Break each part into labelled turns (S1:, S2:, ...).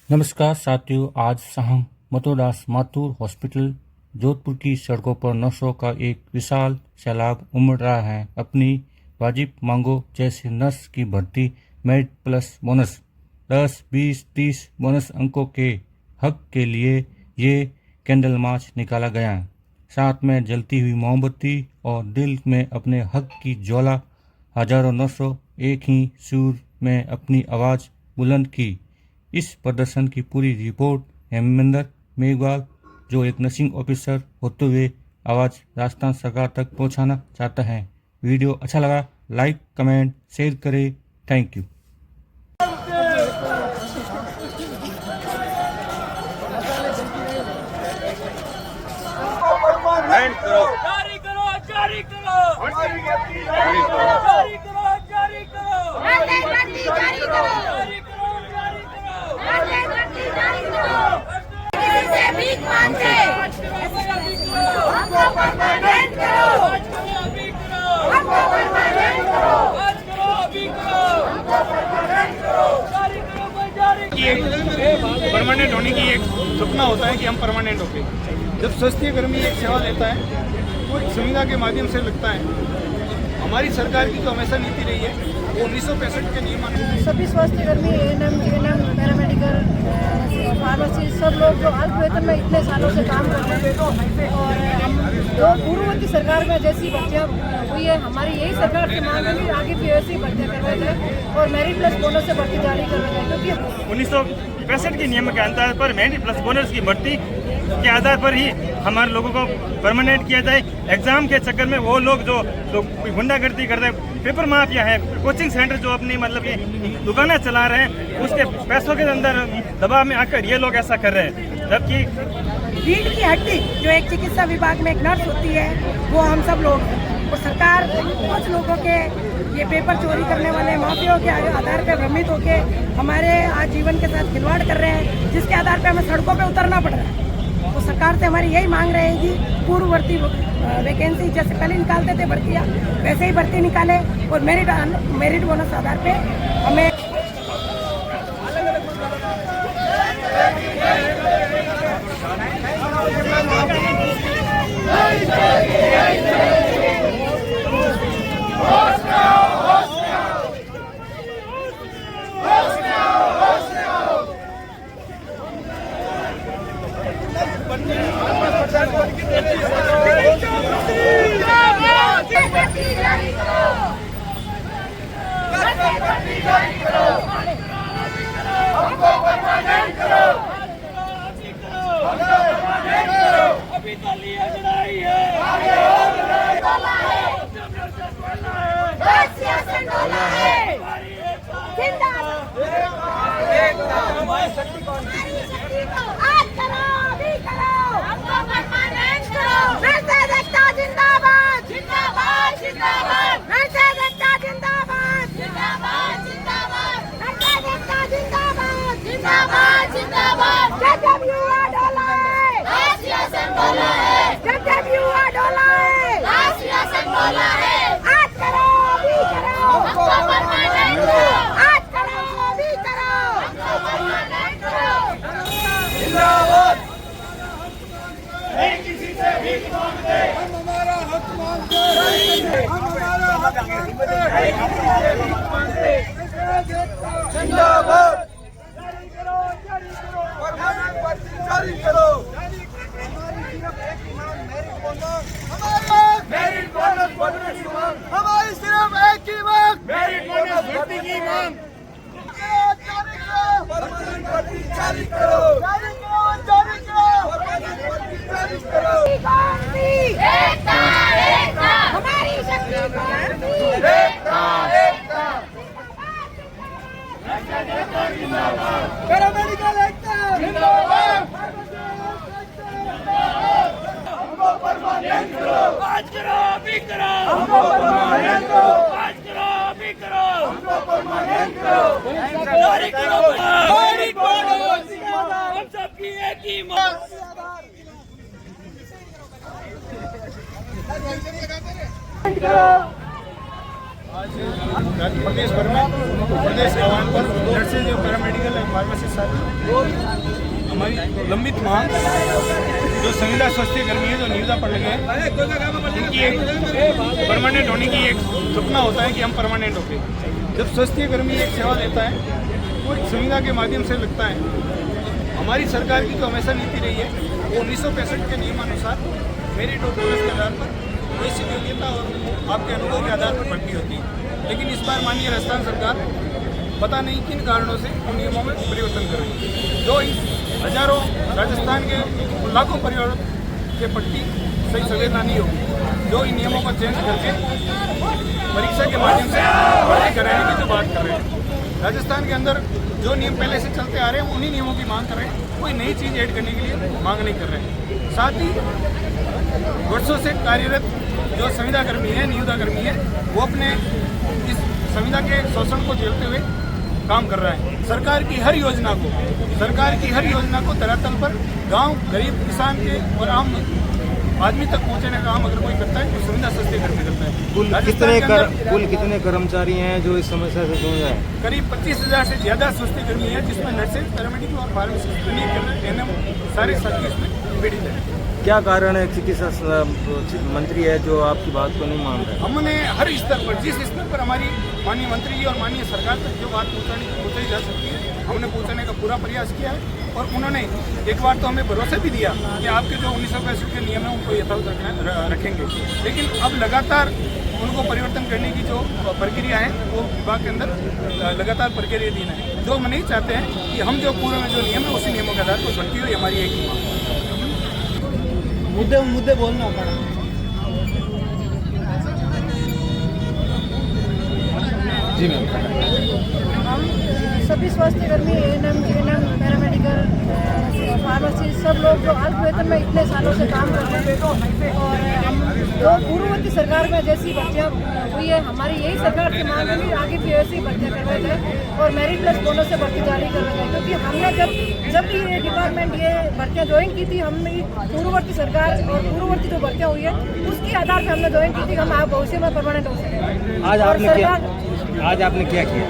S1: नमस्कार साथियों, आज शाम मथुरदास माथुर हॉस्पिटल जोधपुर की सड़कों पर नर्सों का एक विशाल सैलाब उमड़ रहा है। अपनी वाजिब मांगों जैसे नर्स की भर्ती, मेरिट प्लस बोनस, 10, 20, 30 बोनस अंकों के हक के लिए ये कैंडल मार्च निकाला गया। साथ में जलती हुई मोमबत्ती और दिल में अपने हक की ज्वाला, हजारों नर्सों एक ही सुर में अपनी आवाज़ बुलंद की। इस प्रदर्शन की पूरी रिपोर्ट हेमेंद्र मेघवाल, जो एक नर्सिंग ऑफिसर होते हुए आवाज़ राजस्थान सरकार तक पहुंचाना चाहता है। वीडियो अच्छा लगा, लाइक, कमेंट, शेयर करें। Thank you.
S2: जारी करो, जारी करो, जारी करो, जारी करो, जारी करो, जारी करो।
S3: किसी से भीख मांगे हमको परमानेंट करो, हमको परमानेंट करो, हमको परमानेंट करो,
S2: जारी करो, जारी करो।
S4: परमानेंट होने की एक सपना होता है कि हम परमानेंट होंगे। जब स्वास्थ्य कर्मी एक सेवा देता है तो एक संविदा के माध्यम से लगता है। हमारी सरकार की तो हमेशा नीति रही है वो 1965 के नियमानुसार
S5: सभी स्वास्थ्यकर्मी एएनएम, जीएनएम, पैरामेडिकल, फार्मासिस्ट, सब लोग जो अल्प वेतन में इतने सालों से काम कर रहे हैं और हम जो पूर्ववर्ती सरकार में जैसी भर्तियाँ हुई है, हमारी यही सरकार की मांग है कि आगे भी ऐसी भर्तियाँ करवाई जाए और मेरिट प्लस बोनस से भर्ती जारी करवाई जाए, क्योंकि
S4: 1965 के नियम के आधार पर मेरिट प्लस बोनस की भर्ती के आधार पर ही हमारे लोगों को परमानेंट किया जाए। एग्जाम के चक्कर में वो लोग जो गुंडागर्दी करते हैं, पेपर माफिया है, कोचिंग सेंटर जो अपनी मतलब ये दुकानें चला रहे हैं, उसके पैसों के अंदर दबाव में आकर ये लोग ऐसा कर रहे हैं। जबकि
S6: रीढ़ की हड्डी जो एक चिकित्सा विभाग में एक नर्स होती है वो हम सब लोग और सरकार कुछ लोगों के ये पेपर चोरी करने वाले माफियाओं के आधार पर भ्रमित होकर हमारे आजीवन के साथ खिलवाड़ कर रहे हैं, जिसके आधार पर हमें सड़कों पे उतरना पड़ रहा है। तो सरकार से हमारी यही मांग रहेगी, पूर्ववर्ती वैकेंसी जैसे पहले निकालते थे भर्तियाँ, वैसे ही भर्ती निकाले और मेरिट बोनस आधार पे हमें
S2: अभी तो लिए लड़ाई है,
S3: आज करो, अभी करो, हमको परमानेंट करो। नर्सेज एकता जिंदाबाद, जिंदाबाद, जिंदाबाद। नर्सेज एकता जिंदाबाद, जिंदाबाद, जिंदाबाद। नर्सेज एकता जिंदाबाद, जिंदाबाद, जिंदाबाद। जब युवा डोला है, आसियासन बोला है। जब युवा डोला है, आसियासन बोला है। आज करो, अभी करो, हमको परमानेंट करो। आज करो, अभी करो, हमको परमानेंट करो।
S4: जिंदाबाद, नहीं किसी से भीख मांगते, हम हमारा हक मांगते, हम हमारा हक मांगते, नहीं किसी से भीख मांगते। जिंदाबाद, जारी करो, जारी करो, परमानेंट भर्ती जारी करो। हमारी सिर्फ एक ही मांग मेरिट बोनस, हमारी मेरिट बोनस भर्ती की मांग, हमारी सिर्फ एक ही मांग मेरिट बोनस भर्ती की मांग। जारी करो, परमानेंट भर्ती जारी करो, जारी करो, जारी करो, परमानेंट भर्ती जारी करो।
S3: एकता, एकता, हमारी शक्ति कौन सी?
S4: एकता, एकता, पैरामेडिकल एकता जिंदाबाद, हमको परमानेंट करो।
S2: आज करो, अभी करो,
S4: हमको परमानेंट करो।
S2: आज करो, अभी करो,
S4: हमको परमानेंट करो।
S2: जारी करो,
S4: मेरिट बोनस
S2: हम सबकी एक ही मांग।
S7: प्रदेश भर में प्रदेश आह्वान पर नर्सेज और पैरामेडिकल एंड फार्मासिस्ट हमारी लंबित मांग जो संविदा स्वास्थ्य कर्मी है जो निविदा पर लगे हैं इनकी एक परमानेंट होने की एक सपना होता है कि हम परमानेंट होके जब स्वास्थ्य कर्मी एक सेवा देता है वो एक संविदा के माध्यम से लगता है। हमारी सरकार की तो हमेशा नीति रही है वो 1965 के नियमानुसार मेरिट और बोनस के आधार पर वैसी योग्यता और आपके अनुभव के आधार पर भर्ती होती है। लेकिन इस बार माननीय राजस्थान सरकार पता नहीं किन कारणों से उन नियमों में परिवर्तन कर रही है जो इस हजारों राजस्थान के लाखों परिवारों के प्रति सही संवेदना नहीं होगी जो इन नियमों को चेंज करके परीक्षा के माध्यम से भर्ती कराने की जो बात कर रहे हैं। राजस्थान के अंदर जो नियम पहले से चलते आ रहे हैं उन्हीं नियमों की मांग कर रहे हैं, कोई नई चीज़ ऐड करने के लिए मांग नहीं कर रहे हैं। साथ ही वर्षों से कार्यरत जो संविदा कर्मी है निविदा कर्मी है वो अपने इस संविदा के शोषण को झेलते हुए काम कर रहा है। सरकार की हर योजना को धरातल पर गांव गरीब किसान के और आम आदमी तक पहुंचाने का काम अगर कोई करता है तो संविदा स्वास्थ्य कर्मी करता है।
S8: कुल कितने कर्मचारी हैं जो इस समस्या से जूझ रहे हैं?
S7: करीब 25,000 से ज़्यादा स्वास्थ्य कर्मी है जिसमें नर्सेज पैरामेडिकल और फार्मासिस्ट एनएम सारे साथी इसमें पीड़ित है।
S8: क्या कारण है चिकित्सा मंत्री है जो आपकी बात को नहीं मान रहे?
S7: हमने हर स्तर पर जिस स्तर पर हमारी माननीय मंत्री जी और माननीय सरकार तक जो बात पहुँचाई जा सकती है हमने पहुँचाने का पूरा प्रयास किया है और उन्होंने एक बार तो हमें भरोसा भी दिया कि आपके जो 1965 के नियम है उनको यथावत रखेंगे। लेकिन अब लगातार उनको परिवर्तन करने की जो प्रक्रिया है वो विभाग के अंदर लगातार प्रक्रिया दिन है जो हम नहीं चाहते हैं कि हम जो पूर्व में जो नियम है उसी नियमों के आधार पर भर्ती हो हमारी एक मांग।
S4: मुद्दे बोलना पड़ा।
S8: जी मैम।
S5: हम सभी स्वास्थ्य कर्मी एएनएम पैरामेडिकल फार्मासिस्ट सब लोग जो अल्प वेतन में इतने सालों से काम कर रहे हैं और हम जो पूर्ववर्ती सरकार में जैसी भर्तियाँ हुई है हमारी यही सरकार की मांग है कि आगे भी ऐसी भर्तियाँ करवाई जाए और मेरिट प्लस बोनस से भर्ती जारी करवाई जाए क्योंकि हमने जब भी ये डिपार्टमेंट ये भर्तियाँ ज्वाइन की थी हमने पूर्ववर्ती सरकार और पूर्ववर्ती जो भर्तियाँ हुई है उसके आधार पर हमने ज्वाइन की थी हम भविष्य में परमानेंट हो सके।
S8: आज आपने क्या किया?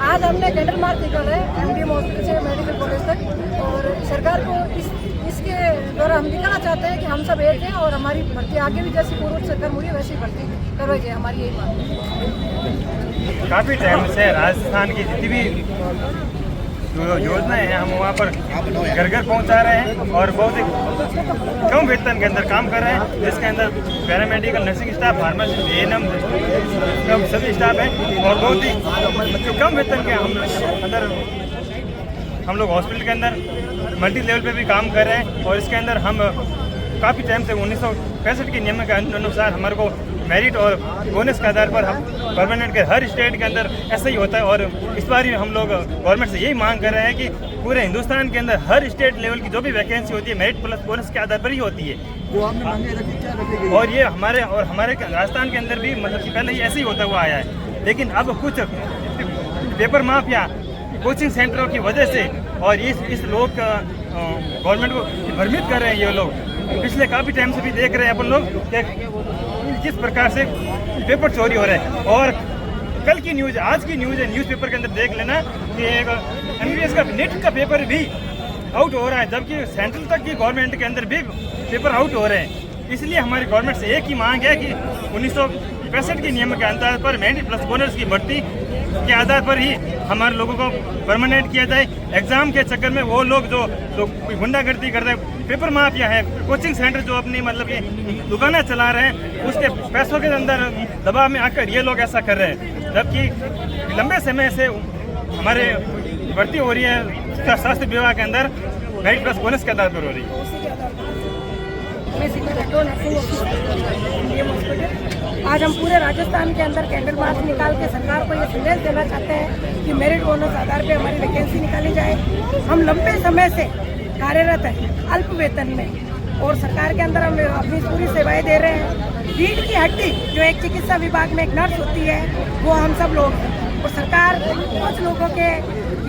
S5: आज हमने कैंडल मार्च निकाला है एमडीएम हॉस्पिटल से मेडिकल कॉलेज तक और सरकार को इसके द्वारा हम दिखाना चाहते हैं कि हम सब एक हैं और हमारी भर्ती आगे भी जैसी पूर्व सरकार हुई है वैसी भर्ती करवाई जाए हमारी यही बात है।
S9: काफ़ी टाइम से राजस्थान की जितनी भी जो योजनाएं हैं हम वहाँ पर घर घर पहुँचा रहे हैं और बहुत ही कम वेतन के अंदर काम कर रहे हैं जिसके अंदर paramedical nursing staff pharmacist ANM सभी स्टाफ हैं और बहुत ही कम वेतन के अंदर हम लोग हॉस्पिटल के अंदर मल्टी लेवल पे भी काम कर रहे हैं और इसके अंदर हम काफ़ी टाइम से 1965 के नियम के अनुसार हमारे को मेरिट और बोनस के आधार पर हम परमानेंट के हर स्टेट के अंदर ऐसा ही होता है और इस बार हम लोग गवर्नमेंट से यही मांग कर रहे हैं कि पूरे हिंदुस्तान के अंदर हर स्टेट लेवल की जो भी वैकेंसी होती है मेरिट प्लस बोनस के आधार पर ही होती है।
S4: जो आपने मांगे रखी क्या रखेगी?
S9: और ये हमारे राजस्थान के अंदर भी मतलब कि पहले ही ऐसे ही होता हुआ आया है लेकिन अब कुछ पेपर माफिया कोचिंग सेंटरों की वजह से और इस लोग गवर्नमेंट को भ्रमित कर रहे हैं। ये लोग पिछले काफ़ी टाइम से भी देख रहे हैं अपन लोग कि किस प्रकार से पेपर चोरी हो रहे हैं और कल की न्यूज़ आज की न्यूज़ है न्यूज़पेपर के अंदर देख लेना कि एमबीबीएस का नेट का पेपर भी आउट हो रहा है जबकि सेंट्रल तक की गवर्नमेंट के अंदर भी पेपर आउट हो रहे हैं। इसलिए हमारी गवर्नमेंट से एक ही मांग है कि 1965 के नियम के आधार पर मेरिट प्लस बोनस की भर्ती के आधार पर ही हमारे लोगों को परमानेंट किया जाए। एग्जाम के चक्कर में वो लोग जो गुंडागर्दी कर रहे हैं पेपर माफिया है कोचिंग सेंटर जो अपनी मतलब ये दुकानें चला रहे हैं उसके पैसों के अंदर दबाव में आकर ये लोग ऐसा कर रहे हैं जबकि लंबे समय से हमारे भर्ती हो रही है स्वास्थ्य विभाग के अंदर मेरिट प्लस बोनस के आधार पर हो रही है।
S6: आज हम पूरे राजस्थान के अंदर कैंडल मार्च निकाल के सरकार को ये संदेश देना चाहते हैं कि मेरिट बोनस आधार पे हमारी वैकेंसी निकाली जाए। हम लंबे समय से कार्यरत हैं अल्प वेतन में और सरकार के अंदर हम अपनी पूरी सेवाएं दे रहे हैं। रीढ़ की हड्डी जो एक चिकित्सा विभाग में एक नर्स होती है वो हम सब लोग हैं और सरकार कुछ लोगों के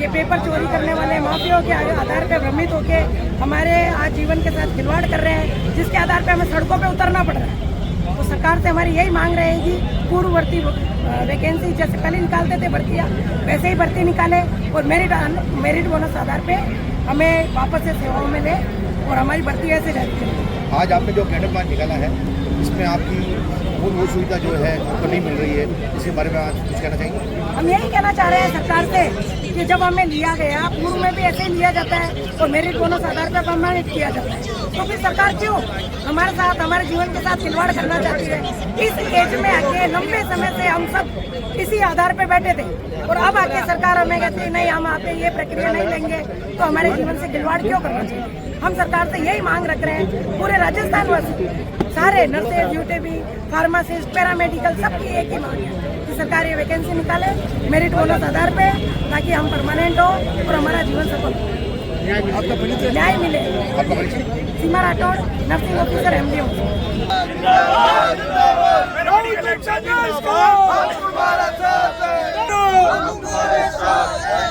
S6: ये पेपर चोरी करने वाले माफियाओं के आधार पर भ्रमित होकर हमारे आज जीवन के साथ खिलवाड़ कर रहे हैं जिसके आधार पर हमें सड़कों पर उतरना पड़ रहा है। तो सरकार से हमारी यही मांग रहेगी, पूर्ववर्ती वैकेंसी जैसे पहले निकालते थे भर्तियाँ, वैसे ही भर्ती निकाले और मेरिट बोनस आधार पे हमें वापस से सेवाओं में ले और हमारी भर्ती ऐसे जारी करें।
S10: आज आपने जो कैडर प्लान निकाला है, इसमें आपकी वो सुविधा जो है आपको नहीं मिल रही है, इसके बारे में आप कुछ कहना चाहेंगे?
S6: हम यही कहना चाह रहे हैं सरकार से कि जब हमें लिया गया, पूर्व में भी ऐसे ही लिया जाता है और मेरिट बोनस आधार पर प्रमाणित किया जाता है, तो फिर सरकार क्यों हमारे साथ, हमारे जीवन के साथ खिलवाड़ करना चाहती है? इस एज में आके लंबे समय से हम सब इसी आधार पे बैठे थे और अब आके सरकार हमें कहती है नहीं, हम आप ये प्रक्रिया नहीं लेंगे, तो हमारे जीवन से खिलवाड़ क्यों करना चाहिए? हम सरकार से यही मांग रख रहे हैं, पूरे राजस्थान वासी, सारे नर्सेज, यूटीबी, फार्मासिस्ट, पैरामेडिकल, सबकी एक ही मांग है कि सरकार ये वैकेंसी निकाले मेरिट बोनस आधार पे, ताकि हम परमानेंट हो और हमारा जीवन सफल हो, न्याय मिले। Seema Rathore, nursing officer, MDO.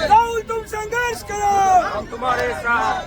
S4: Rahul तुम संघर्ष करो,
S7: हम तुम्हारे साथ।